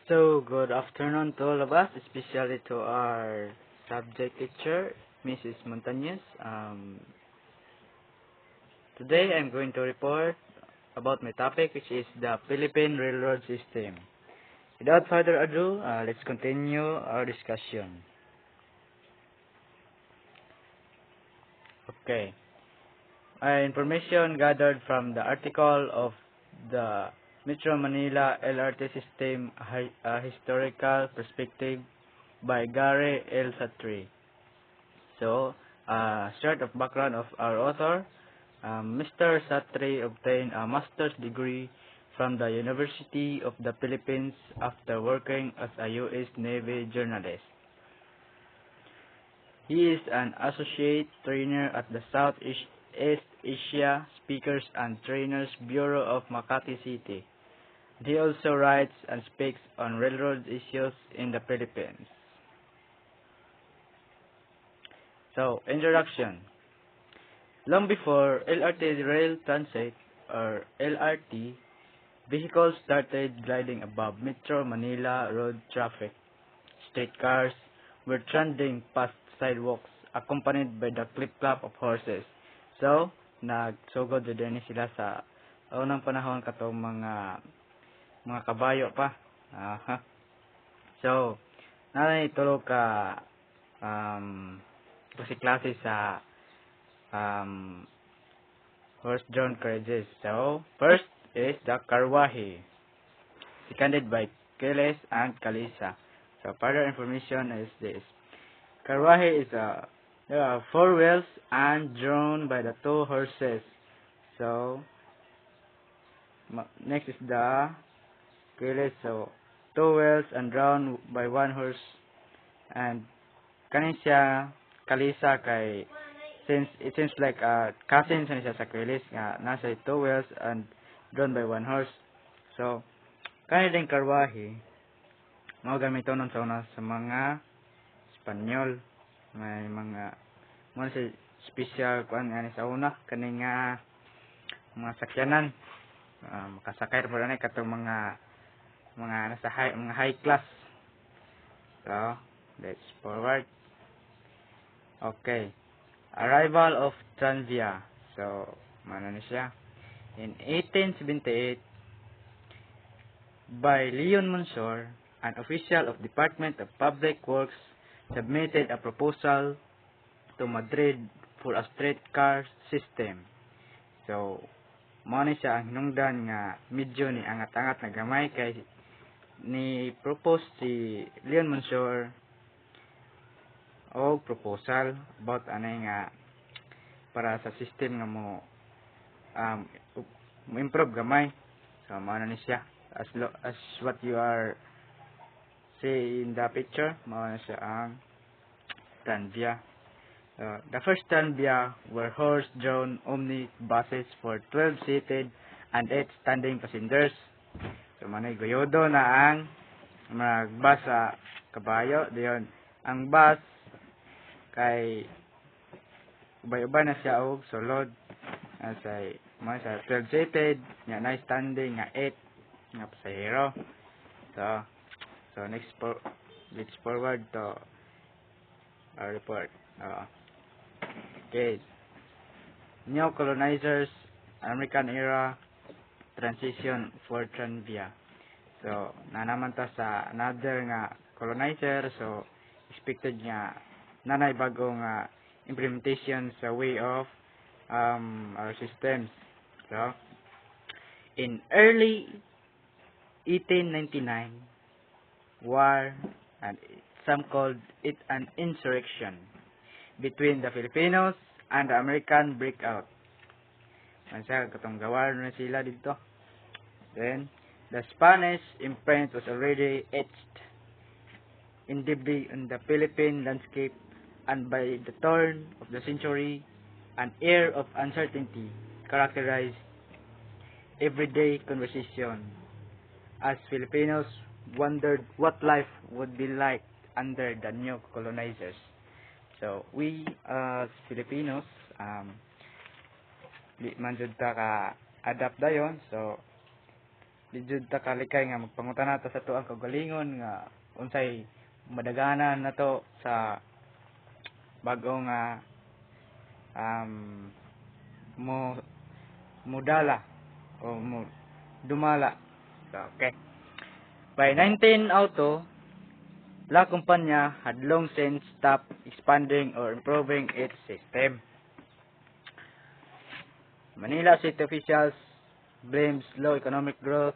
So, good afternoon to all of us, especially to our subject teacher, Mrs. Montañez. Today I'm going to report about my topic, which is the Philippine Railroad System. Without further ado, let's continue our discussion. Okay. Information gathered from the article of the Metro Manila LRT System, a Historical Perspective by Gary L. Satri. So, short of background of our author, Mr. Satri obtained a master's degree from the University of the Philippines after working as a U.S. Navy journalist. He is an associate trainer at the Southeast Asia Speakers and Trainers Bureau of Makati City. He also writes and speaks on railroad issues in the Philippines. So, introduction. Long before LRT Rail Transit, or LRT, vehicles started gliding above Metro Manila road traffic. Streetcars were trundling past sidewalks accompanied by the clip-clap of horses. So, nagsugod din sila sa unang panahon katong mga kabayo pa. So, naray tulo ka klase sa horse-drawn carriages. So, first is the Karwahi, seconded by Keles and Kalisa. So, further information is this. Karwahi is there are four wheels and drawn by the two horses. So, next is the Keles. So, two wheels and drawn by one horse. And kanin siya Kalisa kay since it seems like cousin siya sa Keles nga nasa two wheels and drawn by one horse. So, kanin din Karwahi mao gamiton sa una sa mga Espanyol. May mga sa special kuan nga sa una kani nga mga sakyanan makasakay mo na katong mga nasa mga high class. So, let's forward. Okay. Arrival of Tranvia. So, ano na siya? In 1878, by Leon Monsor, an official of Department of Public Works, submitted a proposal to Madrid for a streetcar system. So, mao ni siya ang hinungdan nga medyo ni angat-angat na gamay kay ni propose si Leon Monsor o proposal about anay nga para sa system nga mo improve gamay. So, mao na ni siya as what you are see in the picture, mao na siya ang Tranvia. The first Tranvia were horse-drawn omnibuses for 12 seated and 8 standing passengers. So, manay goyodo na ang magbus sa kabayo. Diyon, ang bus kay ubay-ubay na siya og sulod. Asay mo sa 12 seated, nga na standing nga 8 nga pasahero. So let's forward to our report. Okay. Neo-colonizers, American era, transition for Tranvia. So, naman ta sa another nga colonizer. So, expected nga nanay bagong implementation sa way of our systems. So, in early 1899, war, and some called it an insurrection between the Filipinos and the American breakout. Mansa katong gawar na sila dito. Then, the Spanish imprint was already etched indelibly in the Philippine landscape, and by the turn of the century, an air of uncertainty characterized everyday conversation as Filipinos wondered what life would be like under the new colonizers. So, we as Filipinos, di man jud ta ka adapt dayon. So, di jud ta kalikay nga magpangutana ta sa tuang kagalingon nga unsay madaganan nato sa bagong mo mudala o mo dumala. So, okay. By 1902, La Compañía had long since stopped expanding or improving its system. Manila city officials blamed slow economic growth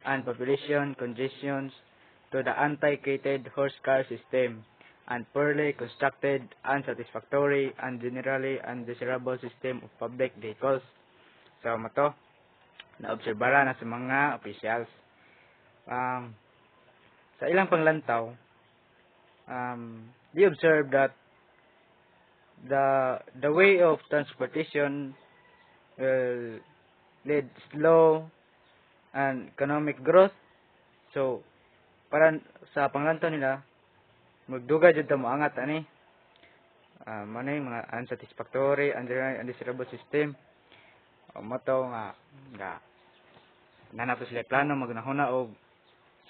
and population congestions to the antiquated horse car system and poorly constructed, unsatisfactory, and generally undesirable system of public vehicles. So, mato, naobserbara na sa mga officials. Sa ilang panglantaw, they observe that the way of transportation will lead slow and economic growth. So, para sa panglantaw nila, magduga jud ta moangat ani. Manay mga unsatisfactory, undesirable system. Mato nga nanato sila plano magnahuna og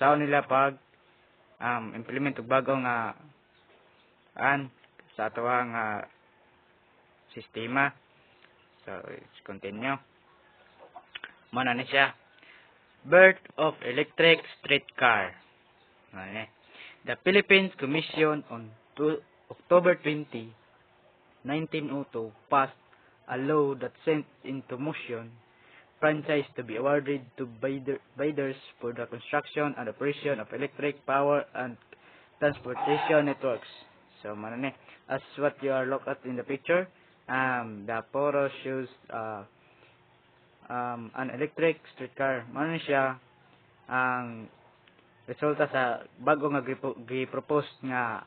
sao nila pag implement og bago nga sa ato nga sistema. So let's continue. Mana ni siya, birth of electric streetcar. The Philippines Commission on October 20, 1902 passed a law that sent into motion franchise to be awarded to bidders for the construction and operation of electric power and transportation networks. So, manane, as what you are look at in the picture, the photo shows an electric streetcar. Manane siya ang resulta sa bago nga gi-propose nga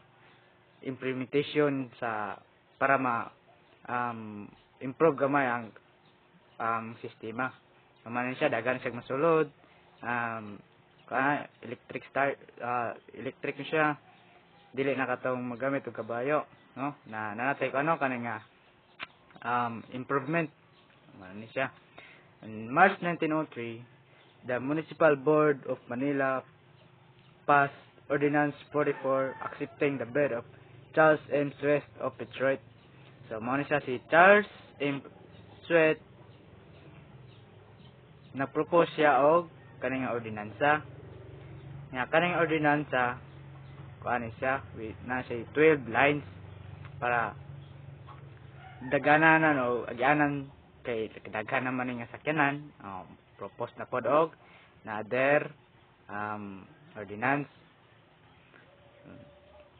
implementation sa para improve gamay ang sistema. Manane siya dagan siya masulod. Electric siya, dili na katong magamit og kabayo, no? Na nanatay ko kaning improvement. Manane siya. In March 1903, the Municipal Board of Manila passed Ordinance 44 accepting the bid of Charles M. Sweat of Detroit. So, muna siya si Charles M. Sweat. Nag-propose siya og kaning ordinansa. Nga kaning ordinansa kuan siya na siya 12 lines para daganan o agyanan kay daghan naman nga sakyanan. Propose na pod og na other ordinance.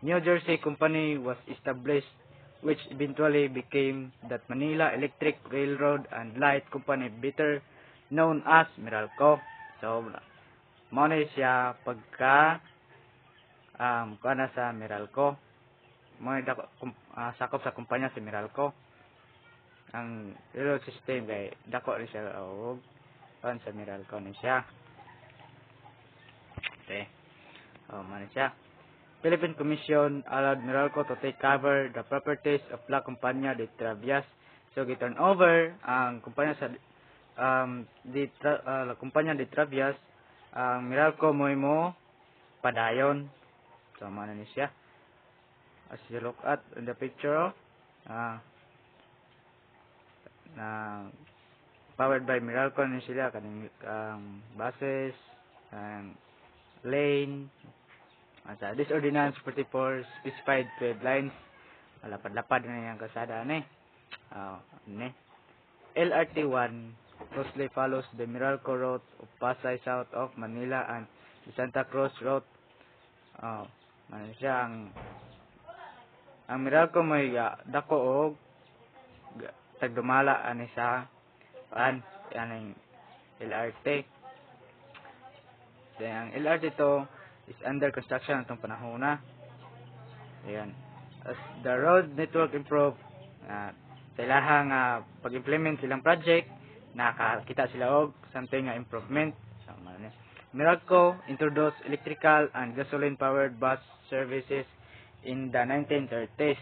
New Jersey Company was established, which eventually became the Manila Electric Railroad and Light Company, better known as Meralco. So, mao na siya pagka kuana sa Meralco. Mao sakop sa kumpanya sa Meralco. Ang railroad system kay dako rin siya og kuan sa Meralco ni siya. Okay. Mao siya. Philippine Commission allowed Meralco to take cover the properties of La Compañía de Travias. So, giturn over ang kumpanya sa La Compañía de Travias, ang Meralco mo padayon. So, mana ni siya. As you look at in the picture, na powered by Meralco ni sila kaning buses, lane. This ordinance 44 specified 12 lines. Lapad-lapad na yung kasada LRT 1 closely follows the Meralco route of Pasay south of Manila and the Santa Cruz route. Siya ang Meralco may dako og tagdumala ani sa aning LRT. Ang LRT to is under construction atong panahon na. Ayan. As the road network improve, kailangan pag-implement silang project, nakakita sila og something nga improvement. So, Meralco introduced electrical and gasoline powered bus services in the 1930s.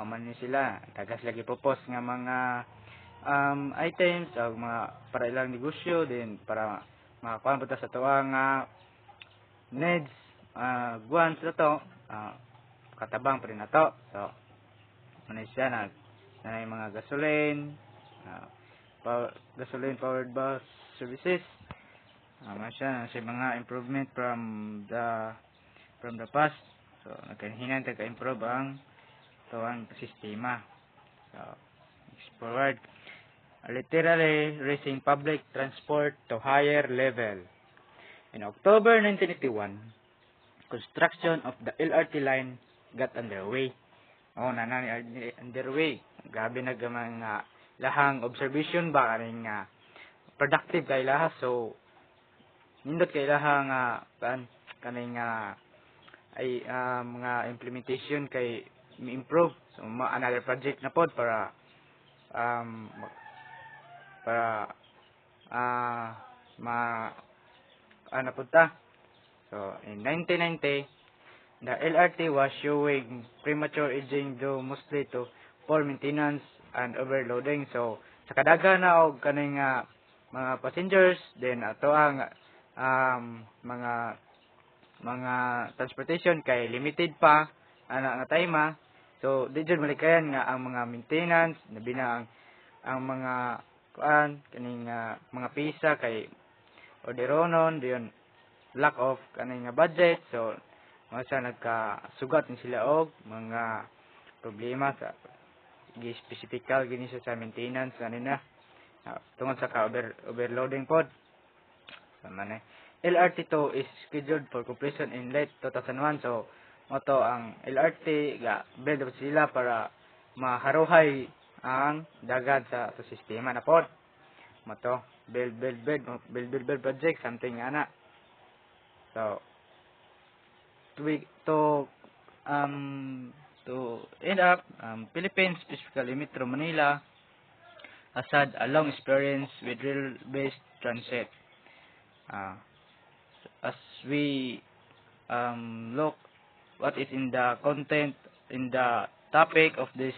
Man sila, tagas lagi propose nga mga items o mga para ilang negosyo din para makakuha po ta sa tuwang needs, guwan sa to, katabang pa rin na to. So, ano siya na yung mga gasoline, gasoline powered bus services. Siya mga improvement from the past. So, nagkahinan ka-improve ang tuwang sistema. So, next forward. Literally raising public transport to higher level. In October 1981, construction of the LRT line got underway. Underway. Grabe na gamang lahang observation ba kaning productive kay laha. So nindot kay lahang kaning ay mga implementation kay mi-improve. So another project na pod para punta. So, in 1990, the LRT was showing premature aging due mostly to poor maintenance and overloading. So, sa kadaga na og kaning mga passengers, then ato ang mga transportation kay limited pa nga time. So, di jud malikayan nga ang mga maintenance, labi na ang mga kaning mga pisa kay orderonon diyon lack of kaning budget. So masa nagkasugat ni sila og mga problema sa gi-specifical gini sa maintenance kanina tungod sa overloading pod. So man LRT2 is scheduled for completion in late 2001. So moto ang LRT ga build sila para maharuhay ang dagad sa sistema na pod. Moto build project something ana. So to end up, Philippines, specifically Metro Manila, has had a long experience with rail-based transit. As we look what is in the content, in the topic of this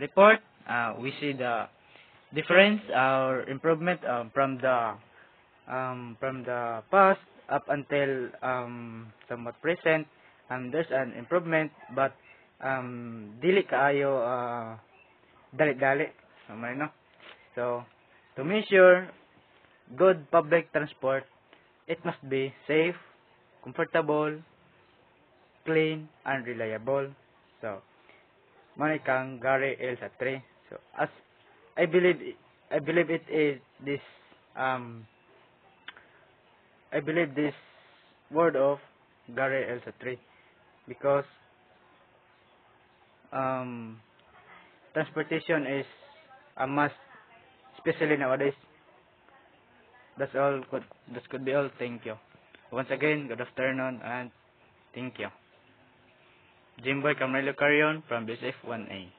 report, we see the difference or improvement from the past up until somewhat present. There's an improvement, but dili kaayo dali-dali. So to measure good public transport, it must be safe, comfortable, clean, and reliable. So manikang Gary L. Satri. So as I believe it is this I believe this word of Gary L. Satri, because transportation is a must, especially nowadays. That's all. That could be all. Thank you. Once again, good afternoon and thank you. Jimboy Camrelo Carion from BSF 1A.